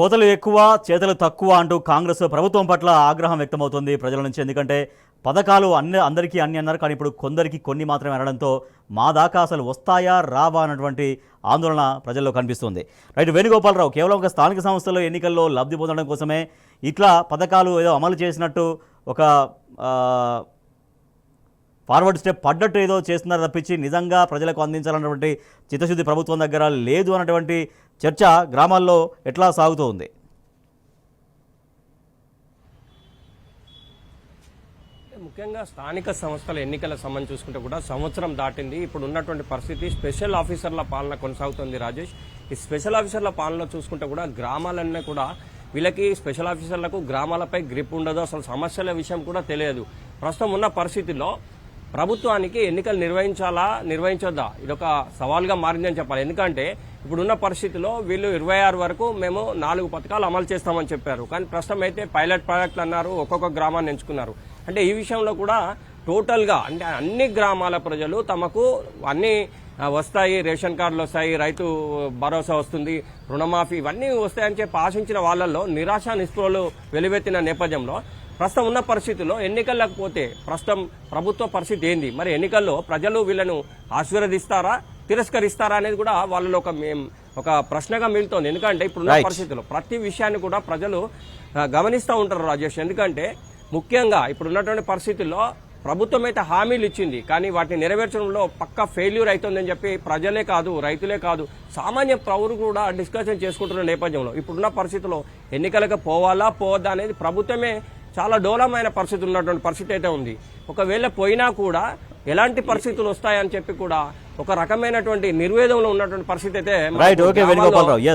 కోతలు ఎక్కువ చేతలు తక్కువ అంటూ కాంగ్రెస్ ప్రభుత్వం పట్ల ఆగ్రహం వ్యక్తమవుతుంది ప్రజల నుంచి. ఎందుకంటే పథకాలు అందరికీ అన్ని అన్నారు, కానీ ఇప్పుడు కొందరికి కొన్ని మాత్రమే అనడంతో మా దాకా అసలు వస్తాయా రావా అన్నటువంటి ఆందోళన ప్రజల్లో కనిపిస్తుంది. రైట్, వేణుగోపాలరావు కేవలం ఒక స్థానిక సంస్థల్లో ఎన్నికల్లో లబ్ధి పొందడం కోసమే ఇట్లా పథకాలు ఏదో అమలు చేసినట్టు ఒక ఫార్వర్డ్ స్టెప్ పడ్డట్టు ఏదో చేస్తున్నారు తప్పించి నిజంగా ప్రజలకు అందించాలన్నటువంటి చిత్తశుద్ధి ప్రభుత్వం దగ్గర లేదు అన్నటువంటి చర్చ గ్రామాల్లో ఎట్లా సాగుతోంది? ముఖ్యంగా స్థానిక సంస్థల ఎన్నికల సంబంధం చూసుకుంటే కూడా సంవత్సరం దాటింది. ఇప్పుడు ఉన్నటువంటి పరిస్థితి స్పెషల్ ఆఫీసర్ల పాలన కొనసాగుతుంది. రాజేష్, ఈ స్పెషల్ ఆఫీసర్ల పాలన చూసుకుంటే కూడా గ్రామాలన్నీ కూడా వీళ్ళకి స్పెషల్ ఆఫీసర్లకు గ్రామాలపై గ్రిప్ ఉండదు, అసలు సమస్యల విషయం కూడా తెలియదు. ప్రస్తుతం ఉన్న పరిస్థితుల్లో ప్రభుత్వానికి ఎన్నికలు నిర్వహించొద్దా ఇదొక సవాల్గా మారిందని చెప్పాలి. ఎందుకంటే ఇప్పుడున్న పరిస్థితిలో వీళ్ళు 26 వరకు మేము 4 పథకాలు అమలు చేస్తామని చెప్పారు, కానీ ప్రస్తుతం అయితే పైలట్ ప్రాజెక్టులు అన్నారు, ఒక్కొక్క గ్రామాన్ని ఎంచుకున్నారు. అంటే ఈ విషయంలో కూడా టోటల్గా అంటే అన్ని గ్రామాల ప్రజలు తమకు అన్ని వస్తాయి, రేషన్ కార్డులు వస్తాయి, రైతు భరోసా వస్తుంది, రుణమాఫీ ఇవన్నీ వస్తాయని చెప్పి ఆశించిన వాళ్ళల్లో నిరాశ నిస్పృహలు వెలువెత్తిన నేపథ్యంలో ప్రస్తుతం ఉన్న పరిస్థితుల్లో ఎన్నికలకు పోతే ప్రస్తుతం ప్రభుత్వ పరిస్థితి ఏంది, మరి ఎన్నికల్లో ప్రజలు వీళ్ళను ఆశీర్వదిస్తారా తిరస్కరిస్తారా అనేది కూడా వాళ్ళలో ఒక ప్రశ్నగా మిగులుతోంది. ఎందుకంటే ఇప్పుడున్న పరిస్థితుల్లో ప్రతి విషయాన్ని కూడా ప్రజలు గమనిస్తూ ఉంటారు రాజేష్. ఎందుకంటే ముఖ్యంగా ఇప్పుడున్నటువంటి పరిస్థితుల్లో ప్రభుత్వం అయితే హామీలు ఇచ్చింది, కానీ వాటిని నెరవేర్చడంలో పక్కా ఫెయిల్యూర్ అవుతుందని చెప్పి ప్రజలే కాదు, రైతులే కాదు, సామాన్య పౌరులు కూడా డిస్కషన్ చేసుకుంటున్న నేపథ్యంలో ఇప్పుడున్న పరిస్థితుల్లో ఎన్నికలకు పోవాలా పోవద్దా అనేది ప్రభుత్వమే చాలా డోలమైన పరిస్థితి ఉన్నటువంటి పరిస్థితి అయితే ఉంది. ఒకవేళ పోయినా కూడా ఎలాంటి పరిస్థితులు వస్తాయని చెప్పి కూడా ఒక రకమైనటువంటి నిర్వేదంలో ఉన్నటువంటి పరిస్థితి అయితే